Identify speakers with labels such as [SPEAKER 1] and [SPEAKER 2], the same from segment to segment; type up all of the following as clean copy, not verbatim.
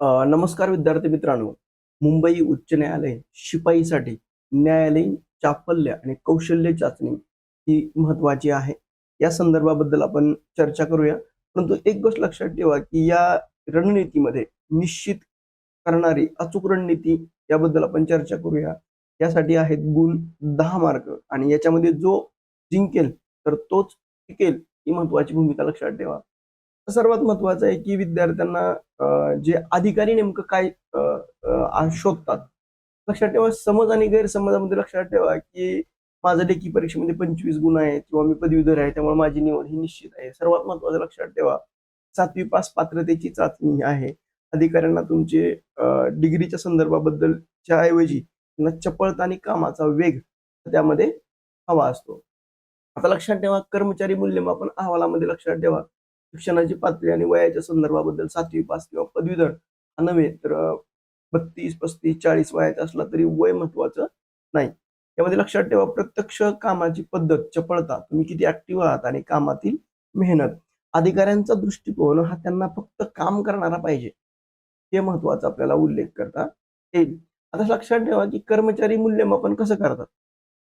[SPEAKER 1] नमस्कार विद्यार्थी मित्रांनो. मुंबई उच्च न्यायालय शिपाईसाठी न्यायालयीन चापल्य आणि कौशल्य चाचणी ही महत्त्वाची आहे. या संदर्भाबद्दल आपण चर्चा करूया. परंतु एक गोष्ट लक्षात ठेवा, की या रणनीतीमध्ये निश्चित करणारी अचूक रणनीती याबद्दल आपण चर्चा करूया. यासाठी आहेत गुण 10 मार्क आणि याच्यामध्ये जो जिंकेल तर तोच टिकेल ही महत्त्वाची भूमिका लक्षात ठेवा. सर्वात महत्त्वाचं आहे, की विद्यार्थ्यांना जे अधिकारी नेमकं काय शोधतात. लक्षात ठेवा समज आणि गैरसमजामध्ये लक्षात ठेवा, की माझं लेखी परीक्षेमध्ये 25 गुण आहेत किंवा मी पदवीधर आहे त्यामुळे माझी निवड ही निश्चित आहे. सर्वात महत्त्वाचं लक्षात ठेवा 7वी पास पात्रतेची चाचणी आहे. अधिकाऱ्यांना तुमचे डिग्रीच्या संदर्भाबद्दलच्या ऐवजी त्यांना चपळता आणि कामाचा वेग त्यामध्ये हवा असतो. आता लक्षात ठेवा कर्मचारी मूल्यमापन अहवालामध्ये लक्षात ठेवा शिक्षणाची पातळी आणि वयाच्या संदर्भाबद्दल 7वी पास किंवा पदवीधर हा नव्हे तर 32, 35, 40 वयाचा असला तरी वय महत्वाचं नाही. यामध्ये लक्षात ठेवा प्रत्यक्ष कामाची पद्धत, चपळता, तुम्ही किती ऍक्टिव्ह आहात आणि कामातील मेहनत. अधिकाऱ्यांचा दृष्टिकोन हा त्यांना फक्त काम करणारा पाहिजे. हे महत्वाचा आपल्याला उल्लेख करता येईल. आता लक्षात ठेवा की कर्मचारी मूल्यमापन कसं करतात.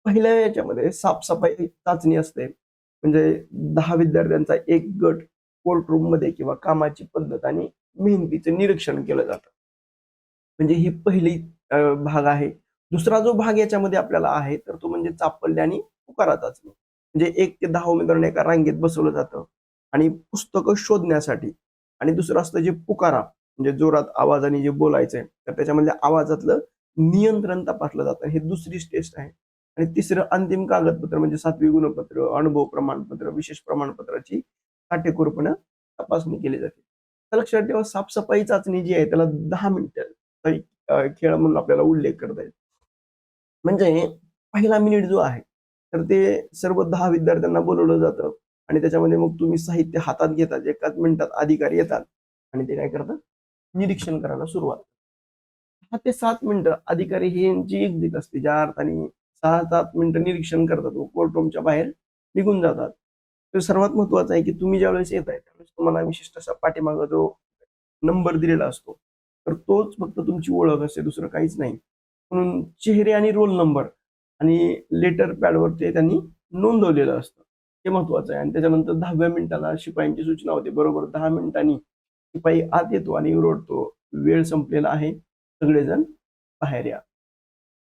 [SPEAKER 1] पहिल्या याच्यामध्ये साफसफाई चाचणी असते. म्हणजे 10 विद्यार्थ्यांचा एक गट कोर्ट रूम मध्ये किंवा कामाची पद्धत आणि मेहनतीचं निरीक्षण केलं जातं. म्हणजे ही पहिली भाग आहे. दुसरा जो भाग याच्यामध्ये आपल्याला आहे तर तो म्हणजे चापल्य आणि पुकारा चाचणी. म्हणजे 1 ते 10 उमेदवारांना एका रांगेत बसवलं जातं आणि पुस्तकं शोधण्यासाठी आणि दुसरं असतं जे पुकारा म्हणजे जोरात आवाजाने जे बोलायचंय तर त्याच्यामधल्या आवाजातलं नियंत्रण तपासलं जातं. हे दुसरी टेस्ट आहे. आणि तिसरं अंतिम कागदपत्र म्हणजे 7वी गुणपत्र, अनुभव प्रमाणपत्र, विशेष प्रमाणपत्राची काटेकोरपणे तपासणी केली जाते. तर लक्षात ठेवा साफसफाई चाचणी जी आहे त्याला 10 मिनिटं खेळ म्हणून आपल्याला उल्लेख करता येईल. म्हणजे पहिला मिनिट जो आहे, तर ते सर्व 10 विद्यार्थ्यांना बोलावलं जातं आणि त्याच्यामध्ये मग तुम्ही साहित्य हातात घेतात. एकाच मिनिटात अधिकारी येतात आणि ते काय करतात, निरीक्षण करायला सुरुवात. 6 ते 7 मिनिटं अधिकारी ही यांची एक्झिट असते. ज्या अर्थाने 6-7 मिनिटं निरीक्षण करतात व कोर्ट रूमच्या बाहेर निघून जातात. तर सर्वात महत्त्वाचं आहे, की तुम्ही ज्यावेळेस येताय त्यावेळेस तुम्हाला विशिष्ट असा पाठीमागे जो नंबर दिलेला असतो. तर तोच फक्त तुमची ओळख असते, दुसरं काहीच नाही. म्हणून चेहरे आणि रोल नंबर आणि लेटर पॅडवर ते त्यांनी नोंदवलेलं असतं. हे महत्वाचं आहे आणि त्याच्यानंतर 10व्या मिनिटाला शिपायांची सूचना होते. बरोबर 10 मिनिटांनी शिपाई आत येतो आणि ओरडतो, "वेळ संपलेला आहे, सगळेजण बाहेर या."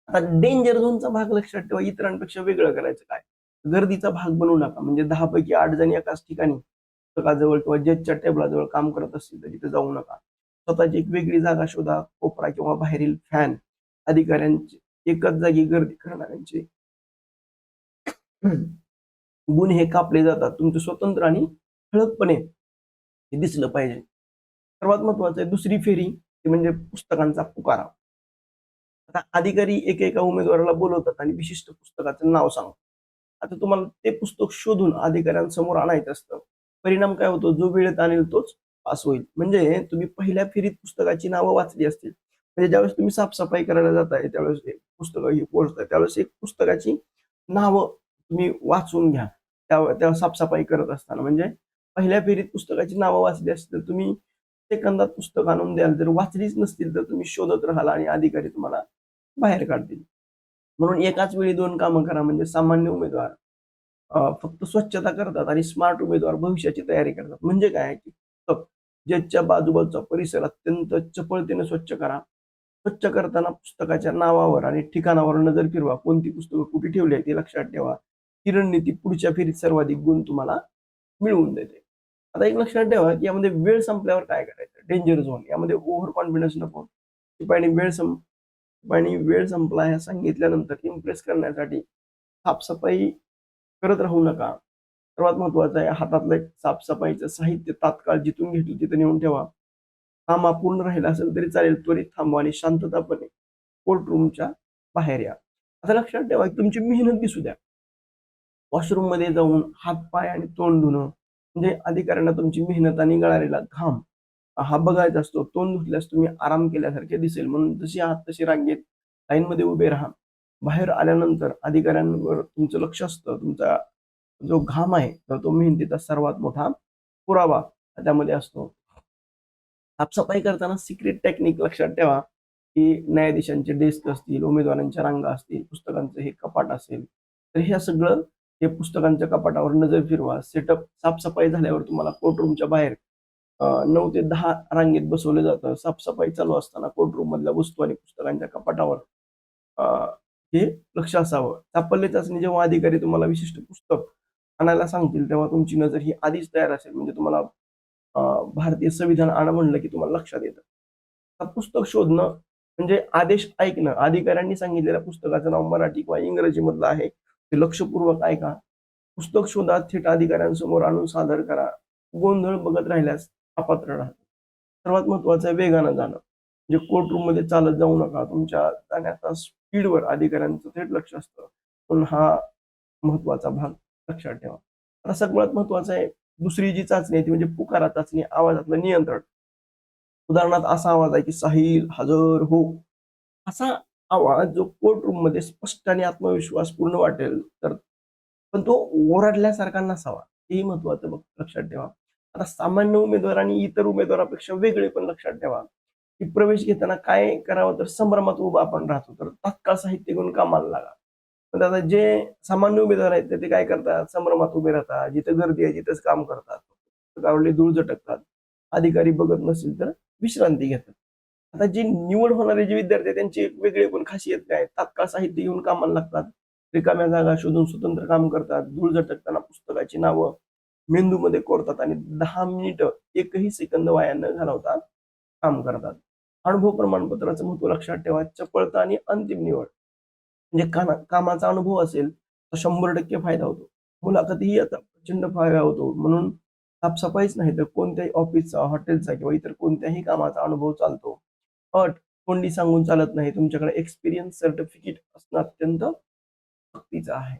[SPEAKER 1] आता डेंजर झोनचा भाग लक्षात ठेवा, इतरांपेक्षा वेगळं करायचं काय? गर्दीचा भाग बनवू नका. म्हणजे 10 पैकी 8 जण एकाच ठिकाणी पुस्तकाजवळ किंवा जजच्या टेबलाजवळ काम करत असतील तर तिथे जाऊ नका. स्वतःची एक वेगळी जागा शोधा. कोपरा किंवा बाहेरील फॅन. अधिकाऱ्यांची एकाच जागी गर्दी करणाऱ्यांचे गुण हे कापले जातात. तुमचं स्वतंत्र आणि ठळकपणे हे दिसलं पाहिजे. सर्वात महत्वाचं आहे दुसरी फेरी ती म्हणजे पुस्तकांचा पुकारा. आता अधिकारी एकेका उमेदवाराला बोलवतात आणि विशिष्ट पुस्तकाचं नाव सांगतात. आता तुम्हाला ते पुस्तक शोधून अधिकाऱ्यांसमोर आणायचं असतं. परिणाम काय होतो, जो वेळेत आणेल तोच पास होईल. म्हणजे तुम्ही पहिल्या फेरीत पुस्तकाची नावं वाचली असतील. म्हणजे ज्यावेळेस तुम्ही साफ-सफाई करायला जाताय, त्यावेळेस एक पुस्तकं ही पोहोचतात. त्यावेळेस एक पुस्तकाची नावं तुम्ही वाचून घ्या. त्या साफ करत असताना. म्हणजे पहिल्या फेरीत पुस्तकाची नावं वाचली असतील, तर तुम्ही सेकंदात पुस्तक आणून द्याल. जर वाचलीच नसतील, तर तुम्ही शोधत राहाल आणि अधिकारी तुम्हाला बाहेर काढतील. म्हणून एकाच वेळी 2 कामं करा. म्हणजे सामान्य उमेदवार फक्त स्वच्छता करतात आणि स्मार्ट उमेदवार भविष्याची तयारी करतात. म्हणजे काय की फक्त जजच्या बाजूबाजूचा परिसर अत्यंत चपळतेने स्वच्छ करा. स्वच्छ करताना पुस्तकाच्या नावावर आणि ठिकाणावर नजर फिरवा. कोणती पुस्तकं कुठे ठेवली आहेत हे लक्षात ठेवा. ही रणनीती पुढच्या फेरीत सर्वाधिक गुण तुम्हाला मिळवून देते. आता एक लक्षात ठेवा की यामध्ये वेळ संपल्यावर काय करायचं? डेंजर झोन यामध्ये ओव्हर कॉन्फिडन्स नको. शिपायाने वेळ संपला हे सांगितल्यानंतर इम्प्रेस करण्यासाठी साफ-सफाई करत राहू नका. सर्वात महत्वाचं आहे हातातलं एक साफ-सफाईचं साहित्य तात्काळ जिथून घेतलं तिथं नेऊन ठेवा. काम अपूर्ण राहिलं असेल तरी चालेल त्वरित थांबवा आणि शांततापणे कोर्ट रूमच्या बाहेर या. आता लक्षात ठेवा की तुमची मेहनत दिसू द्या. वॉशरूममध्ये जाऊन हात-पाय आणि तोंड धुणं म्हणजे अधिकाऱ्यांना तुमची मेहनत आणि गळालेला घाम हा बघायचा असतो. तोंड धुतल्यास तुम्ही आराम केल्यासारखे दिसेल. म्हणून जशी आहात तशी रांगेत लाईनमध्ये उभे राहा. बाहेर आल्यानंतर अधिकाऱ्यांवर तुमचं लक्ष असतं. तुमचा जो घाम आहे तर तो मेहनतीचा सर्वात मोठा पुरावा त्यामध्ये असतो. साफसफाई करताना सिक्रेट टेक्निक लक्षात ठेवा, की न्यायाधीशांचे डेस्क असतील, उमेदवारांच्या रांगा असतील, पुस्तकांचं हे कपाट असेल, तर हे सगळं हे पुस्तकांच्या कपाटावर नजर फिरवा. सेटअप साफसफाई झाल्यावर तुम्हाला कोर्टरूमच्या बाहेर 9 ते 10 रांगेत बसवलं जातं. साफसफाई चालू असताना कोर्टरूम मधल्या वस्तू आणि पुस्तकांच्या कपाटावर अ, हे लक्ष असावं. सापडले चाचणी जेव्हा अधिकारी तुम्हाला विशिष्ट पुस्तक आणायला सांगतील, तेव्हा तुमची नजर ही आधीच तयार असेल. म्हणजे तुम्हाला अ, भारतीय संविधान आणा म्हणलं की तुम्हाला लक्षात येतं. आता पुस्तक शोधणं म्हणजे आदेश ऐकणं. अधिकाऱ्यांनी सांगितलेल्या पुस्तकाचं नाव मराठी किंवा इंग्रजीमधलं आहे. ते लक्षपूर्वक ऐका. पुस्तक शोधा, थेट अधिकाऱ्यांसमोर आणून सादर करा. गोंधळ बघत राहिल्यास अपात्र राहतात. सर्वात महत्त्वाचं आहे वेगानं जाणं. म्हणजे कोर्टरूममध्ये चालत जाऊ नका. तुमच्या जाण्याचा स्पीडवर अधिकाऱ्यांचं थेट लक्ष असतं. पण हा महत्त्वाचा भाग लक्षात ठेवा. आता सगळ्यात महत्त्वाचं आहे दुसरी जी चाचणी आहे ती म्हणजे पुकारा चाचणी, आवाजातलं नियंत्रण. उदाहरणार्थ असा आवाज आहे की "साहिल हजर हो." असा आवाज जो कोर्टरूममध्ये स्पष्ट आणि आत्मविश्वासपूर्ण वाटेल, तर पण तो ओरडल्यासारखा नसावा. हेही महत्त्वाचं लक्षात ठेवा. आता सामान्य उमेदवार आणि इतर उमेदवारापेक्षा वेगळे पण लक्षात ठेवा, की प्रवेश घेताना काय करावं तर संभ्रमात उभा आपण राहतो, तर तात्काळ साहित्य घेऊन कामाला लागा. पण आता जे सामान्य उमेदवार आहेत, तर ते काय करतात, संभ्रमात उभे राहतात. जिथं गर्दी आहे तिथंच काम करतात. पुस्तकावरली धूळ झटकतात. अधिकारी बघत नसतील तर विश्रांती घेतात. आता जे निवड होणारे जे विद्यार्थी आहेत त्यांची एक वेगळी पण खासियत काय आहे, तात्काळ साहित्य घेऊन कामाला लागतात. रिकाम्या जागा शोधून स्वतंत्र काम करतात. धूळ झटकताना पुस्तकाची नावं मेंदूमध्ये कोरतात आणि 10 मिनिटं एकही सेकंद वाया न घालवता काम करतात. अनुभव प्रमाणपत्राचं महत्त्व लक्षात ठेवा. चपळता आणि अंतिम निवड. म्हणजे कामाचा अनुभव असेल तर 100% फायदा होतो. मुलाखतीही याचा प्रचंड फायदा होतो. म्हणून साफ नाही तर कोणत्याही ऑफिसचा, हॉटेलचा किंवा इतर कोणत्याही कामाचा अनुभव चालतो. अट कोंडी सांगून चालत नाही. तुमच्याकडे एक्सपिरियन्स सर्टिफिकेट असणं अत्यंत सक्तीचं आहे.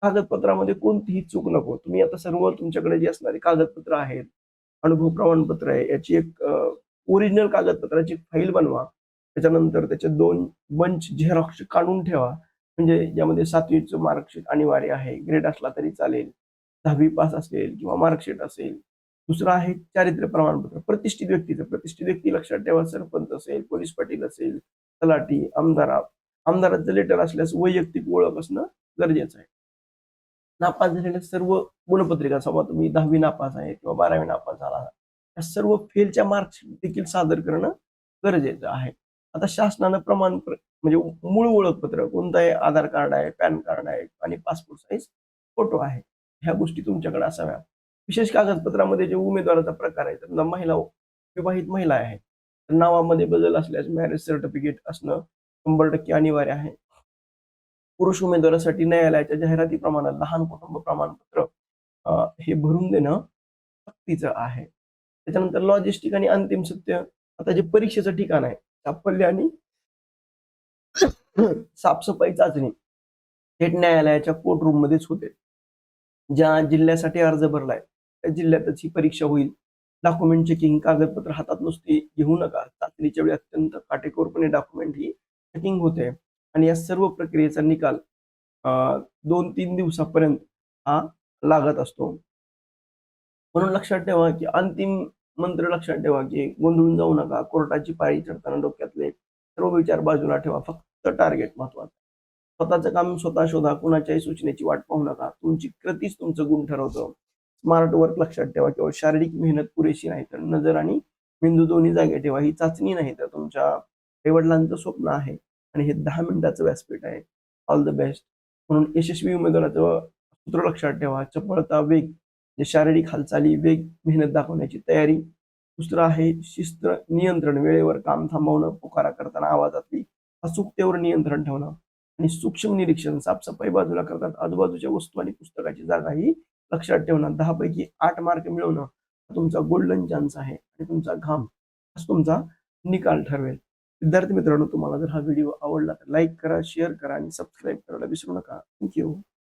[SPEAKER 1] कागदपत्रामध्ये कोणतीही चूक नको. तुम्ही आता सर्व तुमच्याकडे जी असणारी कागदपत्र आहेत, अनुभव प्रमाणपत्र आहे, याची एक ओरिजिनल कागदपत्राची फाईल बनवा. त्याच्यानंतर त्याचे 2 बंच झेरॉक्स काढून ठेवा. म्हणजे ज्यामध्ये 7वीचं मार्कशीट अनिवार्य आहे. ग्रेड असला तरी चालेल. 10वी पास असेल किंवा मार्कशीट असेल. दुसरं आहे चारित्र्य प्रमाणपत्र. प्रतिष्ठित व्यक्तीचं. प्रतिष्ठित व्यक्ती लक्षात ठेवा सरपंच असेल, पोलीस पाटील असेल, तलाठी, आमदाराचं लेटर असल्यास वैयक्तिक ओळख असणं गरजेचं आहे. नापास झालेल्या सर्व गुणपत्रिका समजा तुम्ही 10वी नापास आहे किंवा 12वी नापास झाला आहात. त्या सर्व फेलच्या मार्क्सशीट देखील सादर करणं गरजेचं आहे. आता शासनानं म्हणजे मूळ ओळखपत्र कोणतं आहे? आधार कार्ड आहे, पॅन कार्ड आहे आणि पासपोर्ट साइज फोटो आहे. ह्या गोष्टी तुमच्याकडे असाव्या. विशेष कागदपत्रामध्ये जे उमेदवाराचा प्रकार आहे, समजा विवाहित महिला आहे, तर नावामध्ये बदल असल्यास मॅरेज सर्टिफिकेट असणं 100% अनिवार्य आहे. पुरुष उमेदवारासाठी न्यायालयाच्या जाहिरातीप्रमाणे लहान कुटुंब प्रमाणपत्र हे भरून देणं सक्तीचं आहे. त्याच्यानंतर लॉजिस्टिक आणि अंतिम सत्य. आता जे परीक्षेचं ठिकाण आहे, साफल्य आणि साफसफाई चाचणी थेट न्यायालयाच्या कोर्ट रूममध्येच होते. ज्या जिल्ह्यासाठी अर्ज भरलाय, त्या जिल्ह्यातच ही परीक्षा होईल. डॉक्युमेंट चेकिंग, कागदपत्र हातात नुसती घेऊ नका. चाचणीच्या वेळी अत्यंत काटेकोरपणे डॉक्युमेंट ही चेकिंग होते आणि या सर्व प्रक्रियेचा निकाल 2-3 दिवसापर्यंत हा लागत असतो. म्हणून लक्षात ठेवा, की अंतिम मंत्र लक्षात ठेवा, की गोंधळून जाऊ नका. कोर्टाची पायरी चढताना डोक्यातले सर्व विचार बाजूला ठेवा. फक्त टार्गेट महत्त्वाचं. स्वतःचं काम स्वतः शोधा. कुणाच्याही सूचनेची वाट पाहू नका. तुमची कृतीच तुमचं गुण ठरवतं. स्मार्ट वर्क लक्षात ठेवा. केवळ शारीरिक मेहनत पुरेशी नाही, तर नजर आणि मेंदू दोन्ही जागे ठेवा. ही चाचणी नाही, तर तुमच्या आई स्वप्न आहे आणि हे 10 मिनिटाचं व्यासपीठ आहे. All the best. म्हणून यशस्वी उमेदवाराचं सूत्र लक्षात ठेवा. चपळता, वेग, जे शारीरिक हालचाली, वेग, मेहनत दाखवण्याची तयारी. दुसरं आहे शिस्त, नियंत्रण, वेळेवर काम थांबवणं, पुकारा करताना आवाजातली अचूकतेवर नियंत्रण ठेवणं आणि सूक्ष्म निरीक्षण, साफसफाई बाजूला करतात आजूबाजूच्या वस्तू आणि पुस्तकाची जागा ही लक्षात ठेवणं. 10 पैकी 8 मार्क मिळवणं हा तुमचा गोल्डन चान्स आहे आणि तुमचा घाम हाच तुमचा निकाल ठरवेल. विद्यार्थी मित्रांनो, तुम्हाला जर हा व्हिडिओ आवडला तर लाईक करा, शेअर करा आणि सबस्क्राईब करायला विसरू नका. Thank you.